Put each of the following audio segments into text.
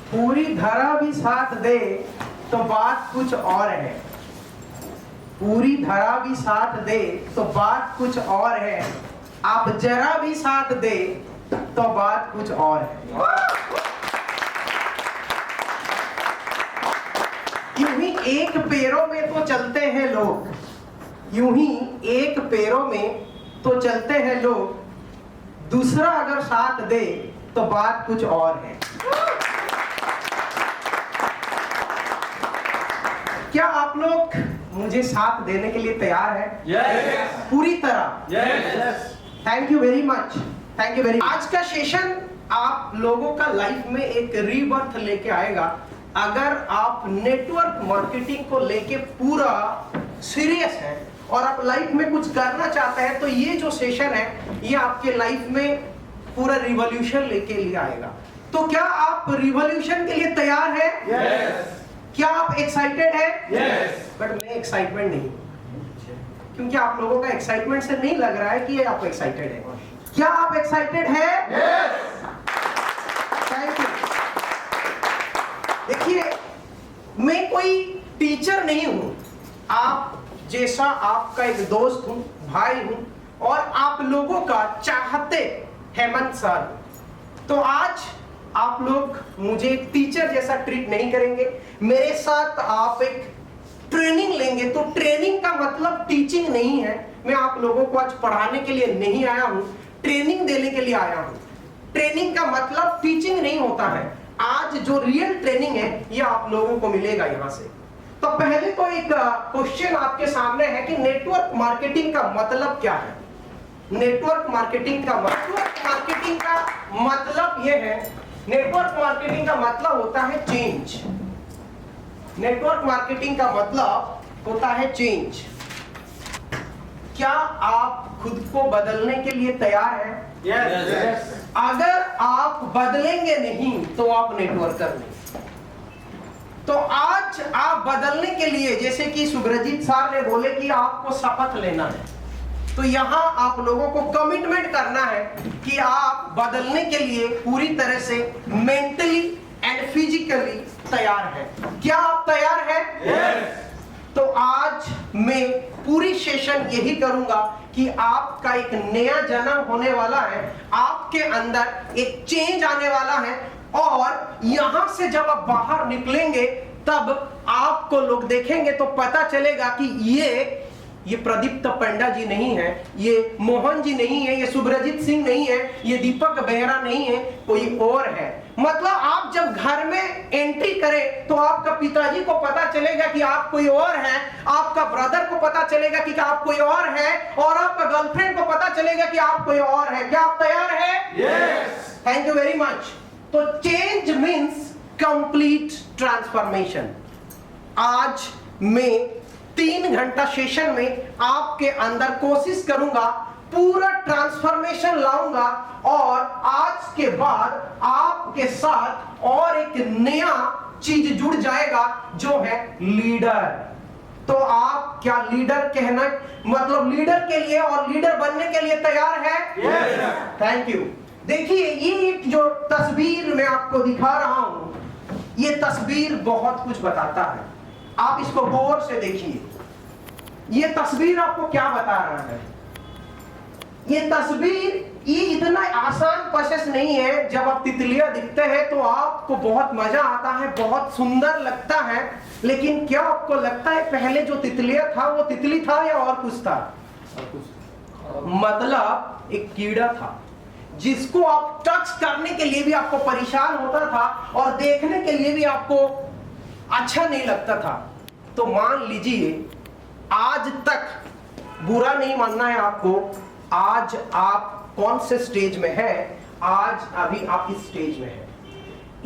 पूरी धरा भी साथ दे तो बात कुछ और है। पूरी धरा भी साथ दे तो बात कुछ और है। आप जरा भी साथ दे तो बात कुछ और है। यूं ही एक पैरों में तो चलते हैं लोग, यूं ही एक पैरों में तो चलते हैं लोग, दूसरा अगर साथ दे तो बात कुछ और है। क्या आप लोग मुझे साथ देने के लिए तैयार हैं? Yes. पूरी तरह? Yes. Thank you very much, thank you very. आज का सेशन आप लोगों का लाइफ में एक रीबर्थ लेके आएगा। अगर आप नेटवर्क मार्केटिंग को लेके पूरा सीरियस हैं और आप लाइफ में कुछ करना चाहते हैं, तो ये जो सेशन है ये आपके लाइफ में पूरा रिवॉल्यूशन लेके लिए आएगा। तो क्या आप रिवॉल्यूशन के लिए तैयार हैं? Yes. क्या आप एक्साइटेड हैं? Yes. बट मैं एक्साइटमेंट नहीं, क्योंकि आप लोगों का एक्साइटमेंट से नहीं लग रहा है कि ये आप एक्साइटेड है। क्या आप एक्साइटेड हैं? Yes. Thank you. देखिए, मैं कोई टीचर नहीं हूं, आप जैसा आपका एक दोस्त हूं, भाई हूं, और आप लोगों का चाहते हेमंत सर। तो आज आप लोग मुझे एक टीचर जैसा ट्रीट नहीं करेंगे, मेरे साथ आप एक ट्रेनिंग लेंगे। तो ट्रेनिंग का मतलब टीचिंग नहीं है। मैं आप लोगों को आज पढ़ाने के लिए नहीं आया हूं, ट्रेनिंग देने के लिए आया हूं। ट्रेनिंग का मतलब टीचिंग नहीं होता है। आज जो रियल ट्रेनिंग है ये आप लोगों को मिलेगा यहां से। तो पहले तो एक क्वेश्चन आपके सामने है कि नेटवर्क मार्केटिंग का मतलब क्या है। नेटवर्क मार्केटिंग का मतलब ये है, नेटवर्क मार्केटिंग का मतलब होता है चेंज। नेटवर्क मार्केटिंग का मतलब होता है चेंज। क्या आप खुद को बदलने के लिए तैयार हैं? Yes. अगर आप बदलेंगे नहीं तो आप नेटवर्कर नहीं। तो आज आप बदलने के लिए, जैसे कि सुब्रजीत सर ने बोले कि आपको शपथ लेना है, तो यहां आप लोगों को कमिटमेंट करना है कि आप बदलने के लिए पूरी तरह से मेंटली एंड फिजिकली तैयार हैं। क्या आप तैयार हैं? Yes. तो आज मैं पूरी सेशन यही करूंगा कि आपका एक नया जन्म होने वाला है, आपके अंदर एक चेंज आने वाला है, और यहां से जब आप बाहर निकलेंगे तब आपको लोग देखेंगे तो पता चलेगा कि ये प्रदीप्त पंडा जी नहीं है, ये मोहन जी नहीं है, ये सुब्रजीत सिंह नहीं है, ये दीपक बेहरा नहीं है, कोई और है। मतलब आप जब घर में एंट्री करें तो आपका पिताजी को पता चलेगा कि आप कोई और हैं, आपका ब्रदर को पता चलेगा कि आप कोई और हैं, और आपका गर्लफ्रेंड को पता चलेगा कि आप कोई और हैं। क्या आप तैयार हैं? Yes. Thank you very much. तो चेंज मीन्स कंप्लीट ट्रांसफॉर्मेशन। आज मैं 3 घंटा सेशन में आपके अंदर कोशिश करूंगा, पूरा ट्रांसफॉर्मेशन लाऊंगा, और आज के बाद आपके साथ और एक नया चीज जुड़ जाएगा जो है लीडर। तो आप क्या लीडर कहना, मतलब लीडर के लिए और लीडर बनने के लिए तैयार है? Yes. Thank you. देखिए, ये एक जो तस्वीर मैं आपको दिखा रहा हूं, ये तस्वीर बहुत कुछ बताता है। आप इसको गौर से देखिए। ये तस्वीर आपको क्या बता रहा है? ये तस्वीर, ये इतना आसान प्रोसेस नहीं है। जब आप तितलियां दिखते हैं तो आपको बहुत मजा आता है, बहुत सुंदर लगता है, लेकिन क्या आपको लगता है पहले जो तितलियां था वो तितली था या और कुछ था? मतलब एक कीड़ा था जिसको आप टच करने के लिए भी आपको परेशान होता था और देखने के लिए भी आपको अच्छा नहीं लगता था। तो मान लीजिए, आज तक बुरा नहीं मानना है आपको, आज आप कौन से स्टेज में है? आज अभी आप इस स्टेज में हैं।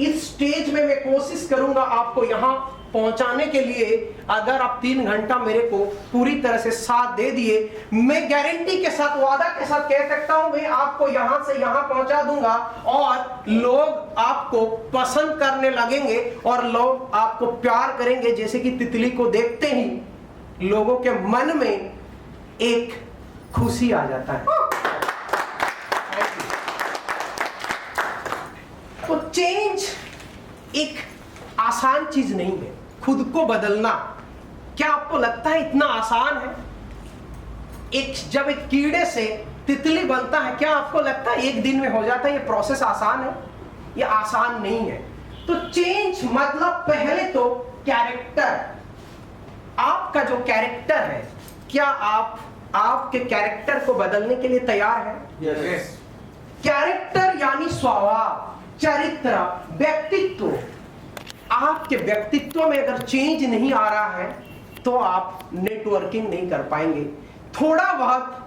इस स्टेज में मैं कोशिश करूंगा आपको यहां पहुंचाने के लिए। अगर आप 3 घंटा मेरे को पूरी तरह से साथ दे दिए, मैं गारंटी के साथ, वादा के साथ कह सकता हूं, मैं आपको यहां से यहां पहुंचा दूंगा, और लोग आपको पसंद करने लगेंगे और लोग आपको प्यार करेंगे। जैसे कि तितली को देखते ही लोगों के मन में एक खुशी आ जाता है। तो चेंज एक चीज नहीं है खुद को बदलना। क्या आपको लगता है इतना आसान है? जब एक कीड़े से तितली बनता है, क्या आपको लगता है एक दिन में हो जाता है? ये प्रोसेस आसान है? ये आसान नहीं है। तो चेंज मतलब पहले तो कैरेक्टर, आपका जो कैरेक्टर है, क्या आप आपके कैरेक्टर को बदलने के लिए तैयार हैं? Yes. कैरेक्टर यानी स्वभाव, चरित्र, व्यक्तित्व। आपके व्यक्तित्व में अगर चेंज नहीं आ रहा है तो आप नेटवर्किंग नहीं कर पाएंगे। थोड़ा बहुत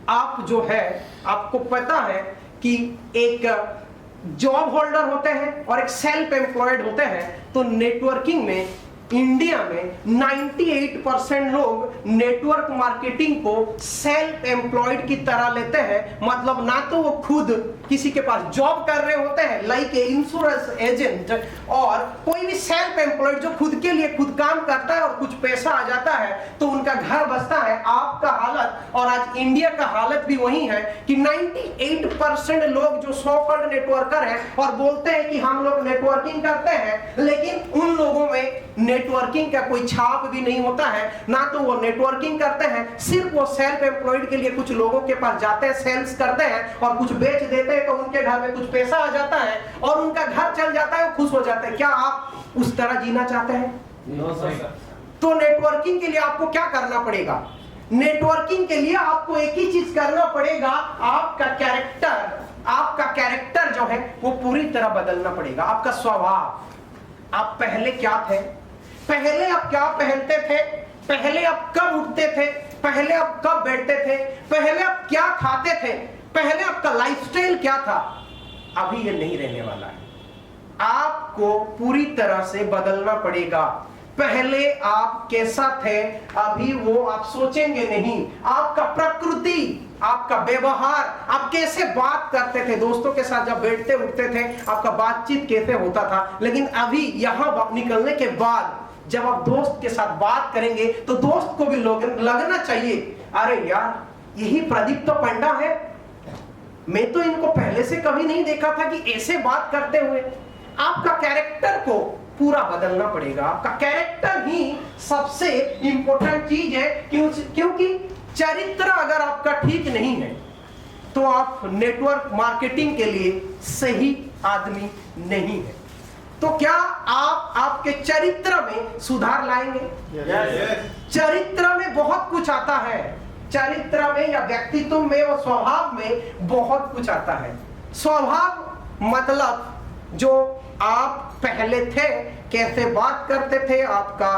आप जो है, आपको पता है कि एक जॉब होल्डर होते हैं और एक सेल्फ एम्प्लॉयड होते हैं, तो नेटवर्किंग में इंडिया में 98% लोग नेटवर्क मार्केटिंग को सेल्फ एम्प्लॉयड की तरह लेते हैं। मतलब ना तो वो खुद किसी के पास जॉब कर रहे होते हैं लाइक ए इंश्योरेंस एजेंट, और कोई भी सेल्फ एम्प्लॉयड जो खुद के लिए खुद काम करता है और कुछ पैसा आ जाता है तो उनका घर बसता है। आपका हालत और आज इंडिया का हालत भी वही है कि 98% लोग जो सो कॉल्ड नेटवर्कर हैं और बोलते हैं कि हम लोग नेटवर्किंग करते हैं, लेकिन उन लोगों में नेटवर्किंग का कोई छाप भी नहीं होता है। ना तो वो नेटवर्किंग करते हैं, सिर्फ वो सेल्फ एम्प्लॉयड के लिए कुछ लोगों के पास जाते हैं, सेल्स करते हैं और कुछ बेच देते हैं तो उनके घर में कुछ पैसा आ जाता है और उनका घर चल जाता है, वो खुश हो जाते हैं। क्या आप उस तरह जीना चाहते हैं? No, sir. तो नेटवर्किंग के लिए आपको क्या करना पड़ेगा? नेटवर्किंग के लिए आपको एक ही चीज करना पड़ेगा, आपका कैरेक्टर जो है वो पूरी तरह बदलना पड़ेगा। आपका स्वभाव, आप पहले क्या थे, पहले आप क्या पहनते थे, पहले आप कब उठते थे, पहले आप कब बैठते थे, पहले आप क्या खाते थे, पहले आपका लाइफस्टाइल क्या था, अभी ये नहीं रहने वाला है। आपको पूरी तरह से बदलना पड़ेगा। पहले आप कैसा थे, अभी वो आप सोचेंगे नहीं। आपका प्रकृति, आपका व्यवहार, आप कैसे बात करते थे दोस्तों के साथ, जब बैठते उठते थे आपका बातचीत कैसे होता था, लेकिन अभी यहां निकलने के बाद जब आप दोस्त के साथ बात करेंगे तो दोस्त को भी लगना चाहिए, अरे यार यही प्रदीप तो पंडा है, मैं तो इनको पहले से कभी नहीं देखा था कि ऐसे बात करते हुए। आपका कैरेक्टर को पूरा बदलना पड़ेगा। आपका कैरेक्टर ही सबसे इंपॉर्टेंट चीज है, क्योंकि चरित्र अगर आपका ठीक नहीं है तो आप नेटवर्क मार्केटिंग के लिए सही आदमी नहीं है। तो क्या आप आपके चरित्र में सुधार लाएंगे? Yes. चरित्र में बहुत कुछ आता है, चरित्र में या व्यक्तित्व में और स्वभाव में बहुत कुछ आता है। स्वभाव मतलब जो आप पहले थे, कैसे बात करते थे, आपका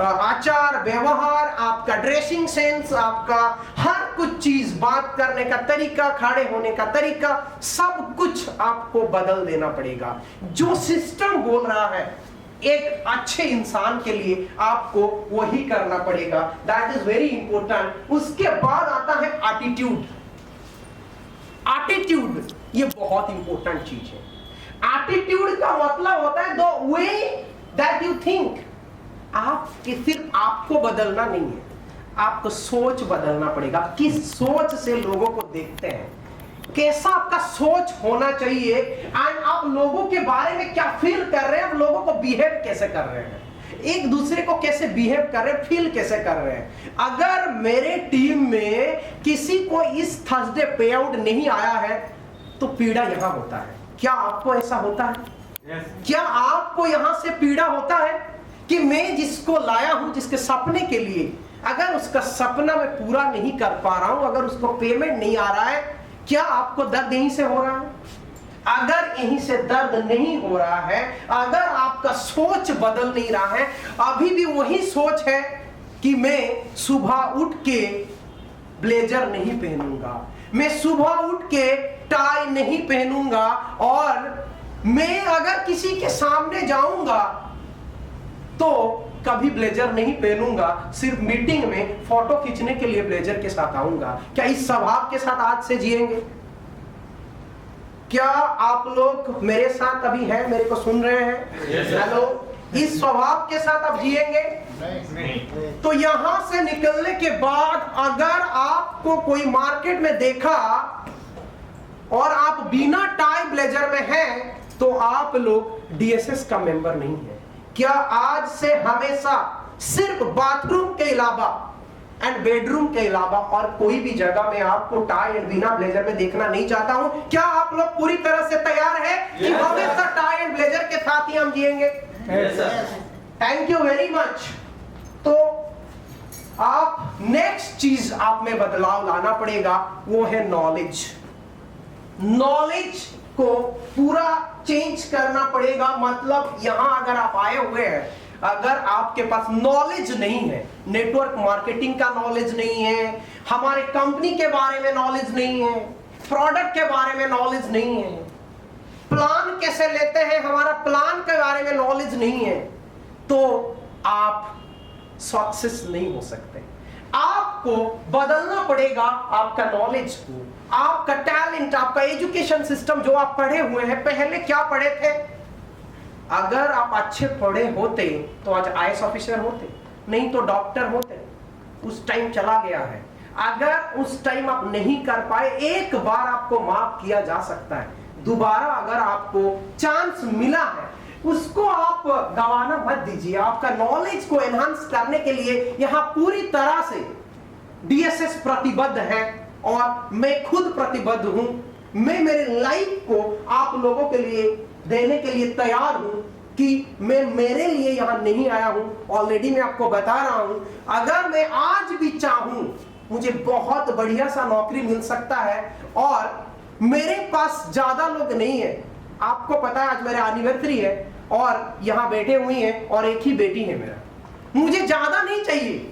आचार व्यवहार, आपका ड्रेसिंग सेंस, आपका हर कुछ चीज, बात करने का तरीका, खड़े होने का तरीका, सब कुछ आपको बदल देना पड़ेगा। जो सिस्टम बोल रहा है एक अच्छे इंसान के लिए, आपको वही करना पड़ेगा। That is very important. उसके बाद आता है एटीट्यूड। एटीट्यूड ये बहुत इंपॉर्टेंट चीज है। एटीट्यूड का मतलब होता है the way that you think. आपके सिर्फ आपको बदलना नहीं है, आपको सोच बदलना पड़ेगा। किस सोच से लोगों को देखते हैं, कैसा आपका सोच होना चाहिए, एंड आप लोगों के बारे में क्या फील कर रहे हैं, आप लोगों को बिहेव कैसे कर रहे हैं, एक दूसरे को कैसे बिहेव कर रहे हैं, फील कैसे कर रहे हैं। अगर मेरे टीम में किसी को इस थर्सडे पे आउट नहीं आया है तो पीड़ा यहां होता है। क्या आपको ऐसा होता है? Yes. क्या आपको यहां से पीड़ा होता है कि मैं जिसको लाया हूं, जिसके सपने के लिए, अगर उसका सपना मैं पूरा नहीं कर पा रहा हूं, अगर उसको पेमेंट नहीं आ रहा है, क्या आपको दर्द यहीं से हो रहा है? अगर यहीं से दर्द नहीं हो रहा है, अगर आपका सोच बदल नहीं रहा है, अभी भी वही सोच है कि मैं सुबह उठ के ब्लेजर नहीं पहनूंगा, मैं सुबह उठ के टाई नहीं पहनूंगा, और मैं अगर किसी के सामने जाऊंगा तो कभी ब्लेजर नहीं पहनूंगा, सिर्फ मीटिंग में फोटो खींचने के लिए ब्लेजर के साथ आऊंगा। क्या इस स्वभाव के साथ आज से जिएंगे? क्या आप लोग मेरे साथ अभी हैं, मेरे को सुन रहे हैं? हेलो, इस स्वभाव के साथ आप जिएंगे? नहीं। तो यहां से निकलने के बाद अगर आपको कोई मार्केट में देखा और आप बिना टाई ब्लेजर में हैं तो आप लोग डीएसएस का मेंबर नहीं है। क्या आज से हमेशा सिर्फ बाथरूम के अलावा एंड बेडरूम के अलावा और कोई भी जगह में आपको टाई एंड बिना ब्लेजर में देखना नहीं चाहता हूं? क्या आप लोग पूरी तरह से तैयार है कि हमेशा टाई एंड ब्लेजर के साथ ही हम जिएंगे? Thank you very much. तो आप नेक्स्ट चीज आप में बदलाव लाना पड़ेगा, वो है नॉलेज। नॉलेज को पूरा चेंज करना पड़ेगा। मतलब यहां अगर आप आए हुए हैं, अगर आपके पास नॉलेज नहीं है, नेटवर्क मार्केटिंग का नॉलेज नहीं है, हमारे कंपनी के बारे में नॉलेज नहीं है, प्रोडक्ट के बारे में नॉलेज नहीं है, प्लान कैसे लेते हैं हमारा प्लान के बारे में नॉलेज नहीं है, तो आप सक्सेस नहीं हो सकते। आपको बदलना पड़ेगा आपका नॉलेज को, आपका टैलेंट, आपका एजुकेशन सिस्टम जो आप पढ़े हुए हैं। पहले क्या पढ़े थे? अगर आप अच्छे पढ़े होते तो आज आईएएस ऑफिसर होते, नहीं तो डॉक्टर होते। उस टाइम चला गया है। अगर उस टाइम आप नहीं कर पाए, एक बार आपको माफ किया जा सकता है, दोबारा अगर आपको चांस मिला है, उसको आप गवाना मत दीजिए। आपका नॉलेज को एनहांस करने के लिए यहां पूरी तरह से डीएसएस प्रतिबद्ध है और मैं खुद प्रतिबद्ध हूं। मैं मेरे लाइफ को आप लोगों के लिए देने के लिए तैयार हूं कि मैं मेरे लिए यहां नहीं आया हूं। ऑलरेडी मैं आपको बता रहा हूं, अगर मैं आज भी चाहूं, मुझे बहुत बढ़िया सा नौकरी मिल सकता है और मेरे पास ज्यादा लोग नहीं है। आपको पता है आज मेरा एनिवर्सरी है और यहां बैठे हुई हैं और एक ही बेटी है मेरा। मुझे ज्यादा नहीं चाहिए,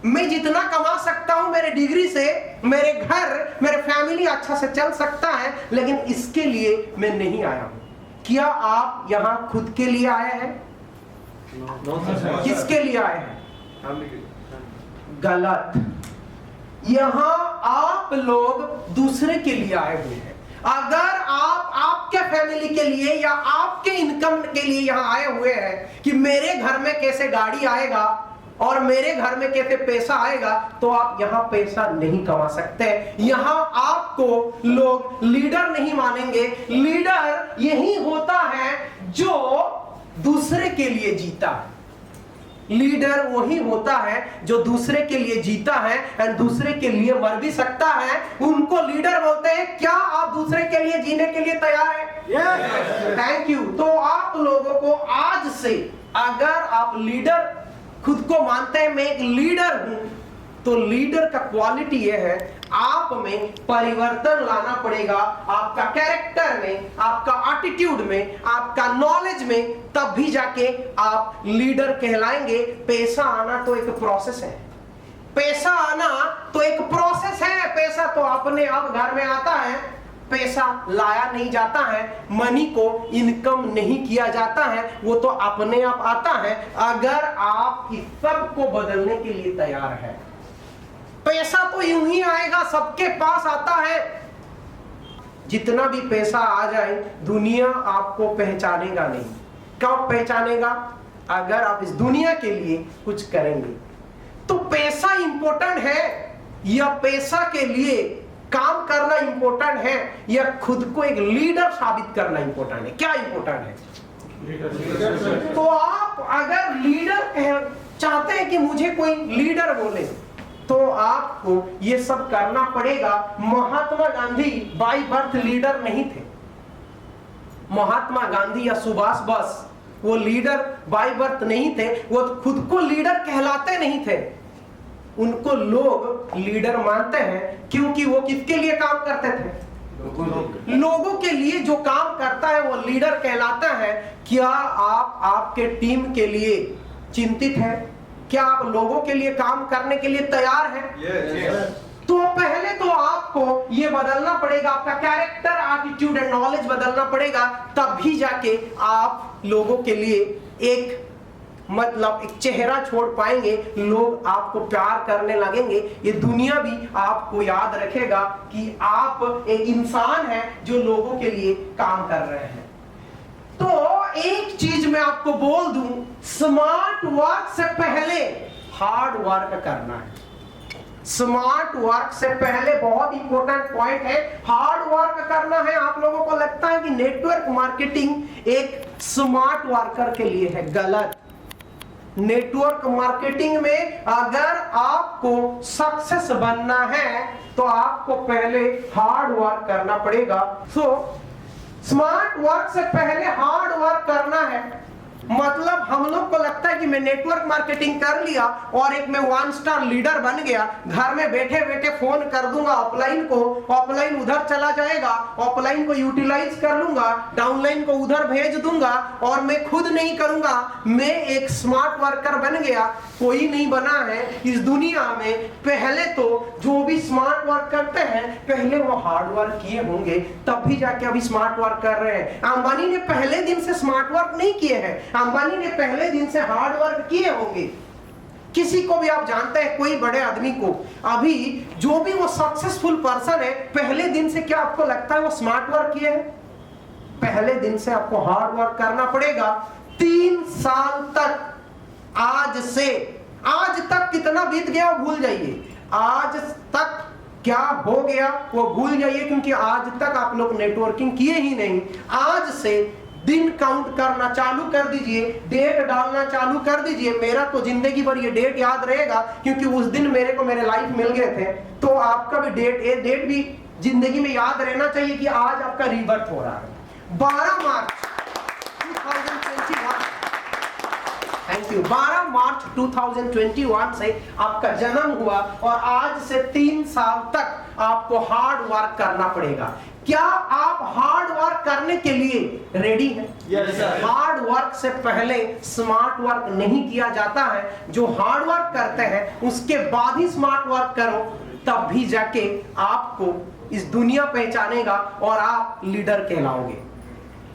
मैं जितना कमा सकता हूं मेरे डिग्री से, मेरे घर, मेरे फैमिली अच्छा से चल सकता है, लेकिन इसके लिए मैं नहीं आया हूं। क्या आप यहां खुद के लिए आए हैं? किसके लिए आए हैं? गलत। यहां आप लोग दूसरे के लिए आए हुए हैं। अगर आप आपके फैमिली के लिए या आपके इनकम के लिए यहां आए हुए हैं कि मेरे घर में कैसे गाड़ी आएगा और मेरे घर में कैसे पैसा आएगा, तो आप यहां पैसा नहीं कमा सकते। यहां आपको लोग लीडर नहीं मानेंगे। लीडर यही होता है जो दूसरे के लिए जीता है। लीडर वही होता है जो दूसरे के लिए जीता है और दूसरे के लिए मर भी सकता है। उनको लीडर बोलते हैं। क्या आप दूसरे के लिए जीने के लिए तैयार हैं? Thank you. तो आप लोगों को आज से, अगर आप लीडर खुद को मानते हैं, मैं एक लीडर हूं, तो लीडर का क्वालिटी यह है, आप में परिवर्तन लाना पड़ेगा। आपका कैरेक्टर में, आपका एटीट्यूड में, आपका नॉलेज में, तब भी जाके आप लीडर कहलाएंगे। पैसा आना तो एक प्रोसेस है। पैसा आना तो एक प्रोसेस है। पैसा तो अपने आप घर में आता है। पैसा लाया नहीं जाता है। मनी को इनकम नहीं किया जाता है, वो तो अपने आप आता है। अगर आप इस सब को बदलने के लिए तैयार है, पैसा तो यूं ही आएगा, सबके पास आता है। जितना भी पैसा आ जाए, दुनिया आपको पहचानेगा नहीं। कब पहचानेगा? अगर आप इस दुनिया के लिए कुछ करेंगे। तो पैसा इंपॉर्टेंट है या पैसा के लिए काम करना इंपॉर्टेंट है या खुद को एक लीडर साबित करना इंपॉर्टेंट है? क्या इंपॉर्टेंट है? तो आप अगर लीडर चाहते हैं कि मुझे कोई लीडर बोले, तो आपको ये सब करना पड़ेगा। Mahatma Gandhi by birth leader नहीं थे। महात्मा गांधी या सुभाष बोस वो लीडर बाय बर्थ नहीं थे। वो खुद को लीडर कहलाते नहीं थे। उनको लोग लीडर मानते हैं क्योंकि वो किसके लिए काम करते थे? लोगों के लिए। जो काम करता है वो लीडर कहलाता है। क्या आप आपके टीम के लिए चिंतित हैं? क्या आप लोगों के लिए काम करने के लिए तैयार हैं? तो पहले तो आपको ये बदलना पड़ेगा, आपका कैरेक्टर, एटीट्यूड एंड नॉलेज बदलना पड़ेगा। तब भी जाके आप लोगों के लिए एक चेहरा छोड़ पाएंगे। लोग आपको प्यार करने लगेंगे। ये दुनिया भी आपको याद रखेगा कि आप एक इंसान हैं जो लोगों के लिए काम कर रहे हैं। तो एक चीज मैं आपको बोल दूं, स्मार्ट वर्क से पहले हार्ड वर्क करना है। स्मार्ट वर्क से पहले बहुत इंपॉर्टेंट पॉइंट है, हार्ड वर्क करना है। आप लोगों को लगता है कि नेटवर्क मार्केटिंग एक स्मार्ट वर्कर के लिए है, गलत। नेटवर्क मार्केटिंग में अगर आपको सक्सेस बनना है तो आपको पहले हार्ड वर्क करना पड़ेगा। स्मार्ट वर्क से पहले हार्ड वर्क करना है। मतलब हम लोग को लगता है कि मैं नेटवर्क मार्केटिंग कर लिया और एक मैं 1 स्टार लीडर बन गया, घर में बैठे बैठे फोन कर दूंगा ऑफलाइन को, ऑफलाइन उधर चला जाएगा, ऑफलाइन को यूटिलाइज कर लूंगा, डाउनलाइन को उधर भेज दूंगा और मैं खुद नहीं करूंगा, मैं एक स्मार्ट वर्कर बन गया। कोई नहीं बना है इस दुनिया में। पहले तो जो भी स्मार्ट वर्क करते हैं पहले वो हार्ड वर्क किए होंगे, तब भी जाके अभी स्मार्ट वर्क कर रहे हैं। अंबानी ने पहले दिन से स्मार्ट वर्क नहीं किए हैं, अंबानी ने पहले दिन से हार्ड वर्क किए होंगे। किसी को भी आप जानते हैं, कोई बड़े आदमी को, अभी जो भी वो सक्सेसफुल पर्सन है पहले दिन से क्या आपको लगता है वो स्मार्ट वर्क किए हैं? पहले दिन से आपको हार्ड वर्क करना पड़ेगा। 3 साल तक, आज तक कितना बीत गया वो भूल जाइए, आज तक क्या हो गया वो भूल जाइए, क्योंकि आज तक आप लोग नेटवर्किंग किए ही नहीं। आज से दिन काउंट करना चालू कर दीजिए, डेट डालना चालू कर दीजिए। मेरा तो जिंदगी भर ये डेट याद रहेगा, क्योंकि उस दिन मेरे को मेरे लाइफ मिल गए थे। तो आपका भी डेट भी जिंदगी में याद रहना चाहिए कि आज आपका रीबर्थ हो रहा है। 12 मार्च 2021, थैंक यू, 12 मार्च 2021 से आपका जन्म हुआ और आज से 3 साल तक आपको हार्ड वर्क करना पड़ेगा। क्या आप हार्ड वर्क करने के लिए रेडी हैं? Yes, sir. हार्ड वर्क से पहले स्मार्ट वर्क नहीं किया जाता है। जो हार्ड वर्क करते हैं उसके बाद ही स्मार्ट वर्क करो, तब भी जाके आपको इस दुनिया पहचानेगा और आप लीडर कहलाओगे।